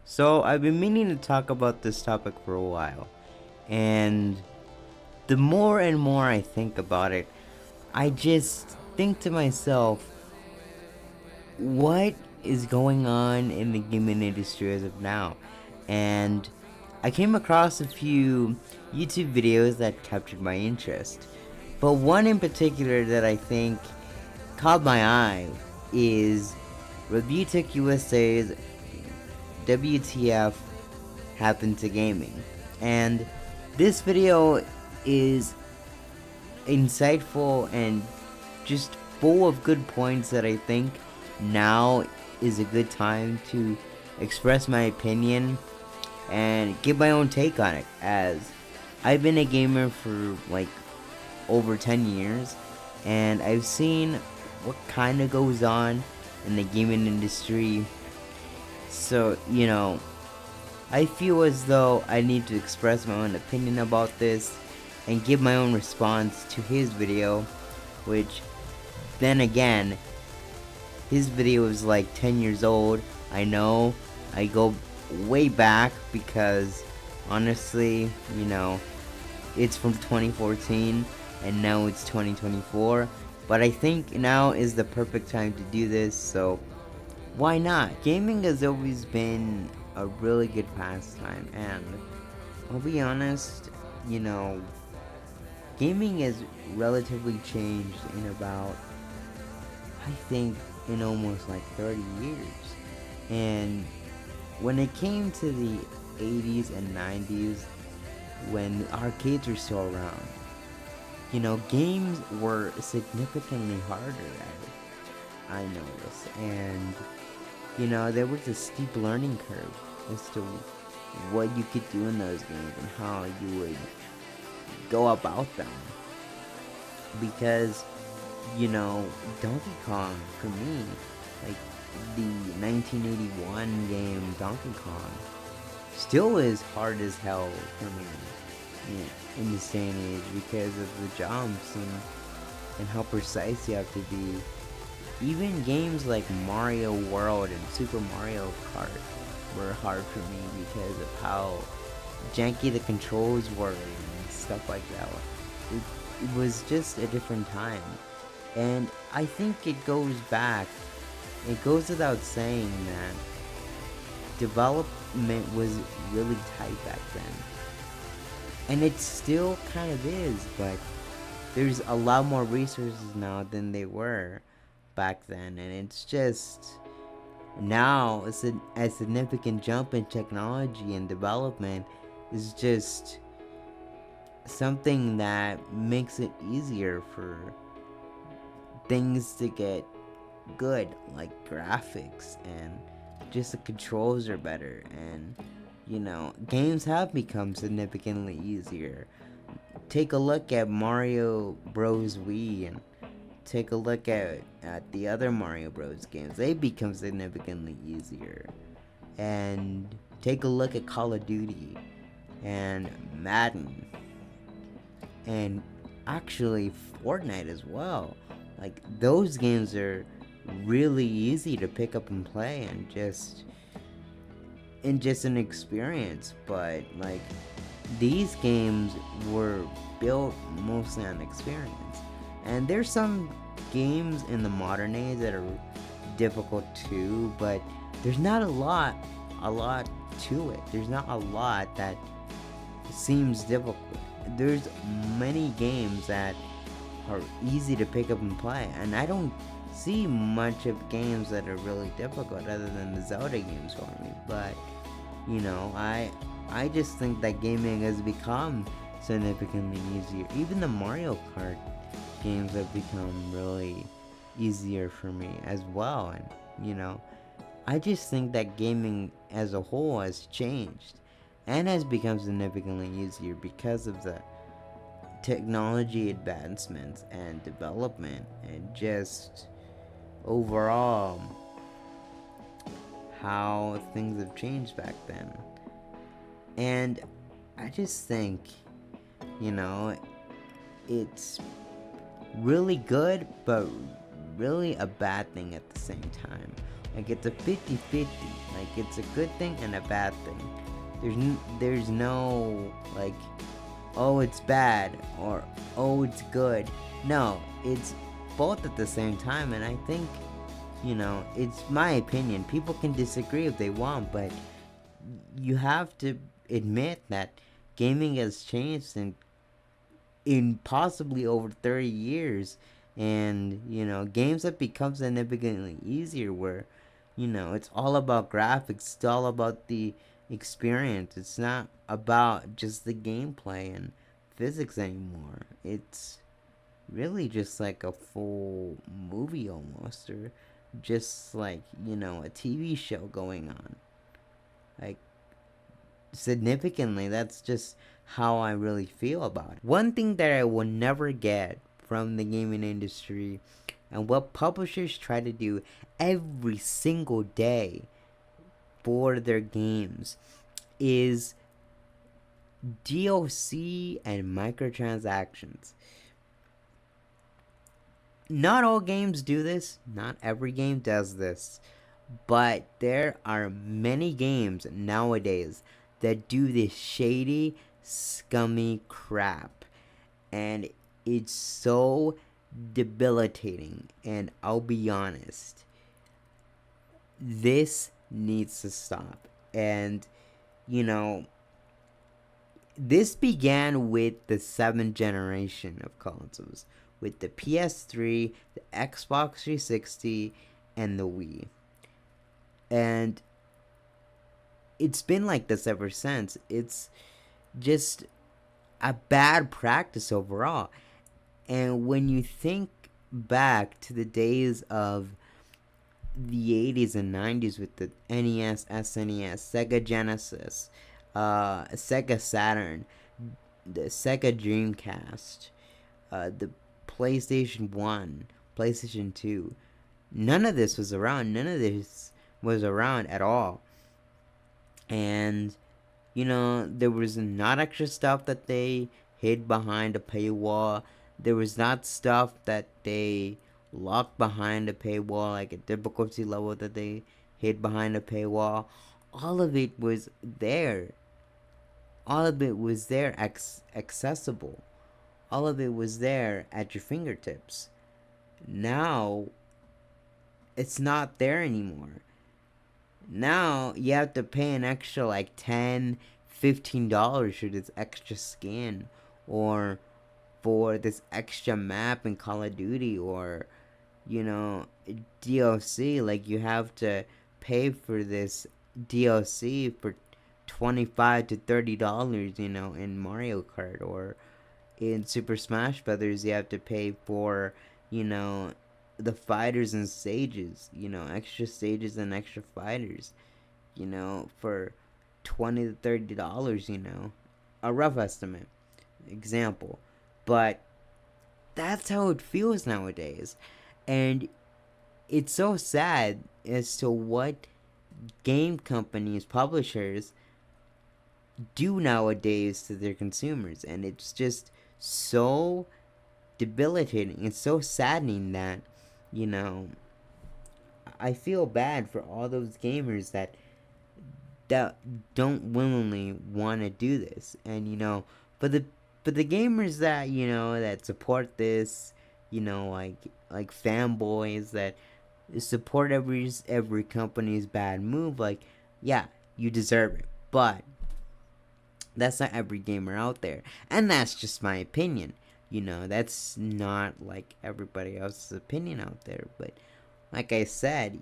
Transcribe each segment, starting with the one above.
So I've been meaning to talk about this topic for a while, and the more and more I think about it, I just think to myself, what is going on in the gaming industry as of now? And I came across a few YouTube videos that captured my interest, but one in particular that I think caught my eye is ReviewTechUSA's WTF Happened to Gaming. And this video is insightful and just full of good points that I think now is a good time to express my opinion and give my own take on it, as I've been a gamer for like over 10 years and I've seen what kind of goes on in the gaming industry. So, I feel as though I need to express my own opinion about this and give my own response to his video, which then again, his video is like 10 years old. I know, I go way back because honestly, it's from 2014 and now it's 2024. But I think now is the perfect time to do this, so why not? Gaming has always been a really good pastime, and I'll be honest, you know, gaming has relatively changed in about, I think, in almost like 30 years. And when it came to the 80s and 90s, when arcades were still around, games were significantly harder at it, I noticed. And there was a steep learning curve as to what you could do in those games and how you would go about them. Because, Donkey Kong, for me, like the 1981 game Donkey Kong, still is hard as hell for me in this day and age because of the jumps and how precise you have to be. Even games like Mario World and Super Mario Kart were hard for me because of how janky the controls were and stuff like that. It was just a different time. And I think it goes without saying that development was really tight back then. And it still kind of is, but there's a lot more resources now than they were back then, and it's just now a significant jump in technology and development is just something that makes it easier for things to get good, like graphics, and just the controls are better, and games have become significantly easier. Take a look at Mario Bros. Wii and take a look at the other Mario Bros. Games. They become significantly easier. And take a look at Call of Duty and Madden and actually Fortnite as well. Like, those games are really easy to pick up and play and just an experience, but like these games were built mostly on experience. And there's some games in the modern age that are difficult too, but there's not a lot to it. There's not a lot that seems difficult. There's many games that are easy to pick up and play, and I don't see much of games that are really difficult other than the Zelda games for me. But I just think that gaming has become significantly easier. Even the Mario Kart games have become really easier for me as well. And I just think that gaming as a whole has changed and has become significantly easier because of the technology advancements and development, and just overall how things have changed back then. And I just think, it's really good, but really a bad thing at the same time. Like it's a 50-50. Like it's a good thing and a bad thing. There's no like, oh it's bad or oh it's good. No, it's both at the same time, and I think, it's my opinion. People can disagree if they want, but you have to admit that gaming has changed in possibly over 30 years, and games have become significantly easier where it's all about graphics, it's all about the experience, it's not about just the gameplay and physics anymore. It's really just like a full movie almost, or just like a TV show going on. Like, significantly, that's just how I really feel about it. One thing that I will never get from the gaming industry, and what publishers try to do every single day for their games, is DLC and microtransactions. Not all games do this, not every game does this, but there are many games nowadays that do this shady, scummy crap. And it's so debilitating. And I'll be honest, this needs to stop. And, you know, this began with the 7th generation of consoles, with the PS3, the Xbox 360, and the Wii. And it's been like this ever since. It's just a bad practice overall. And when you think back to the days of the 80s and 90s with the NES, SNES, Sega Genesis, Sega Saturn, the Sega Dreamcast, the PlayStation 1, PlayStation 2, none of this was around. None of this was around at all. And, there was not extra stuff that they hid behind a paywall. There was not stuff that they locked behind a paywall, like a difficulty level that they hid behind a paywall. All of it was there. All of it was there, accessible. All of it was there at your fingertips. Now, it's not there anymore. Now you have to pay an extra like $10, $15 for this extra skin, or for this extra map in Call of Duty, or DLC. Like, you have to pay for this DLC for $25 to $30, in Mario Kart, or in Super Smash Brothers. You have to pay for the fighters and stages, extra stages and extra fighters, for $20 to $30, a rough estimate example. But that's how it feels nowadays. And it's so sad as to what game companies, publishers do nowadays to their consumers. And it's just so debilitating. It's so saddening that, I feel bad for all those gamers that don't willingly want to do this. And for the gamers that that support this, like fanboys that support every company's bad move, like, yeah, you deserve it. But that's not every gamer out there, and that's just my opinion. That's not like everybody else's opinion out there. But like I said,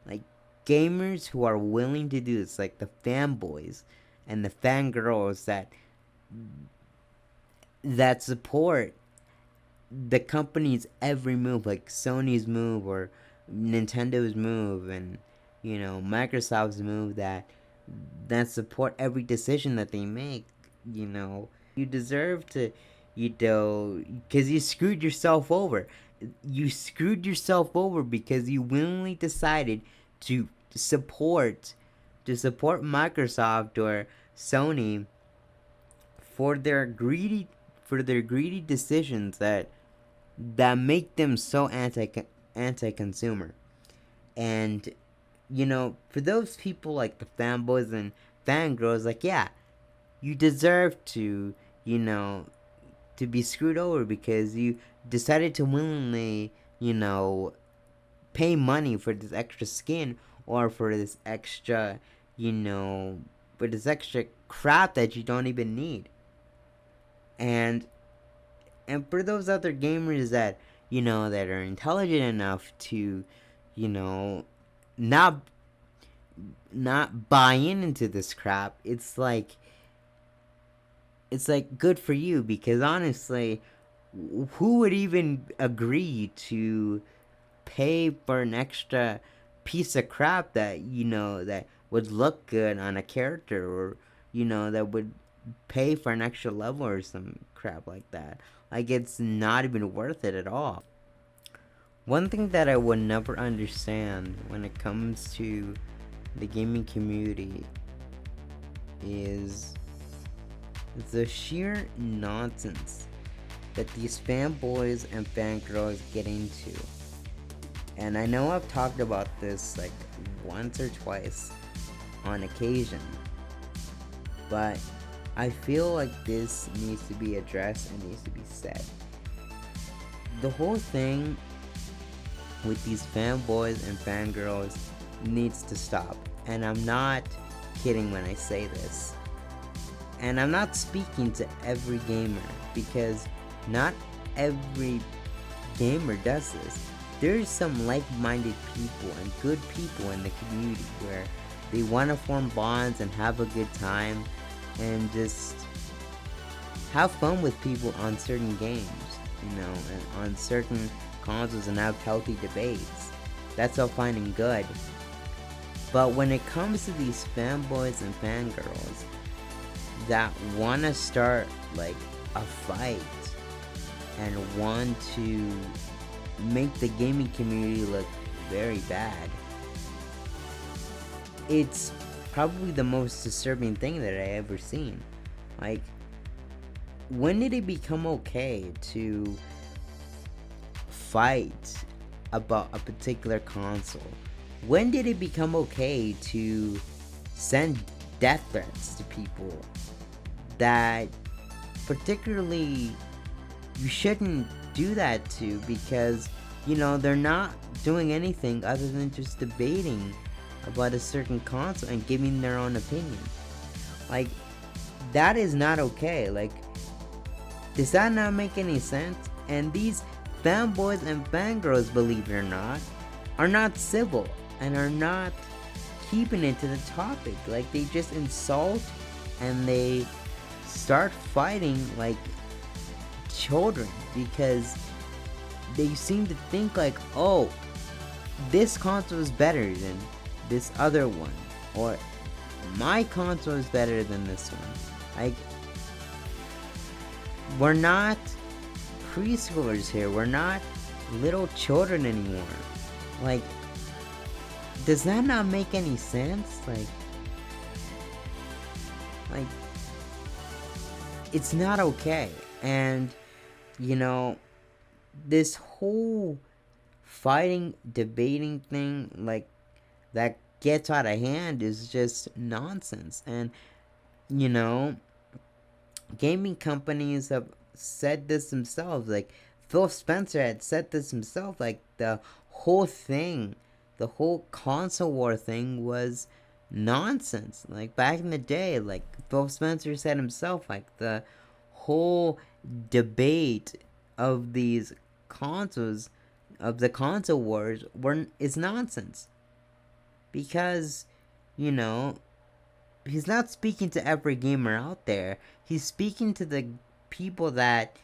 like, gamers who are willing to do this, like the fanboys and the fangirls that support the company's every move, like Sony's move or Nintendo's move, and Microsoft's move, that support every decision that they make. You deserve to, because you screwed yourself over. You screwed yourself over because you willingly decided to support Microsoft or Sony for their greedy decisions that make them so anti consumer. And, for those people like the fanboys and fangirls, like, yeah, you deserve to, to be screwed over because you decided to willingly, pay money for this extra skin or for this extra, you know, for this extra crap that you don't even need. And for those other gamers that, that are intelligent enough to, you know, not buy into this crap, it's like good for you, because honestly, who would even agree to pay for an extra piece of crap that that would look good on a character, or that would pay for an extra level or some crap like that? Like, it's not even worth it at all. One thing that I would never understand when it comes to the gaming community is the sheer nonsense that these fanboys and fangirls get into. And I know I've talked about this like once or twice on occasion, but I feel like this needs to be addressed and needs to be said. The whole thing with these fanboys and fangirls needs to stop. And I'm not kidding when I say this. And I'm not speaking to every gamer, because not every gamer does this. There's some like-minded people and good people in the community where they want to form bonds and have a good time and just have fun with people on certain games, and on certain consoles, and have healthy debates. That's all fine and good. But when it comes to these fanboys and fangirls that want to start like a fight and want to make the gaming community look very bad, it's probably the most disturbing thing that I ever seen. Like, when did it become okay to fight about a particular console? When did it become okay to send death threats to people that particularly you shouldn't do that to, because they're not doing anything other than just debating about a certain console and giving their own opinion? Like, that is not okay. Like, does that not make any sense? And these fanboys and fangirls, believe it or not, are not civil and are not keeping it to the topic. Like, they just insult and they start fighting like children, because they seem to think like, oh, this console is better than this other one, or my console is better than this one. Like, we're not preschoolers here. We're not little children anymore. Like, does that not make any sense? Like, it's not okay. And this whole fighting, debating thing, like, that gets out of hand is just nonsense. And gaming companies have said this themselves. Like, Phil Spencer had said this himself. Like, the whole thing, the whole console war thing was nonsense. Like, back in the day, like, Phil Spencer said himself, like, the whole debate of these consoles, of the console wars, is nonsense. Because, he's not speaking to every gamer out there. He's speaking to the people that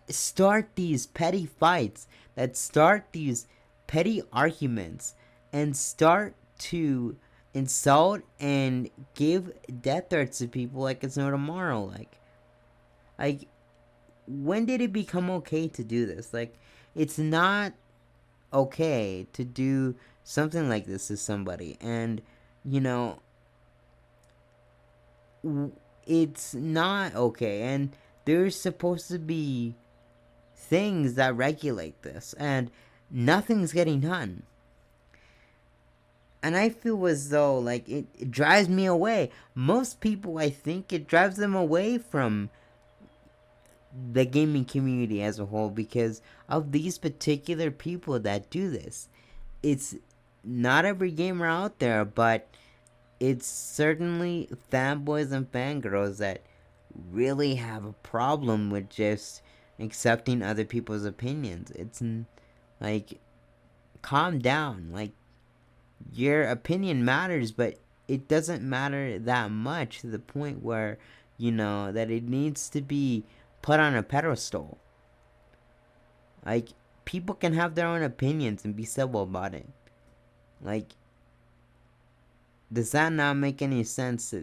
start these petty fights, that start these petty arguments, and start to insult and give death threats to people like it's no tomorrow. Like, when did it become okay to do this? Like, it's not okay to do something like this to somebody. And it's not okay. And there's supposed to be things that regulate this. And nothing's getting done. And I feel as though, like, it drives me away. Most people, I think it drives them away from the gaming community as a whole because of these particular people that do this. It's not every gamer out there, but it's certainly fanboys and fangirls that really have a problem with just accepting other people's opinions. It's like, calm down. Like, your opinion matters, but it doesn't matter that much to the point where, that it needs to be put on a pedestal. Like, people can have their own opinions and be civil about it. Like, does that not make any sense?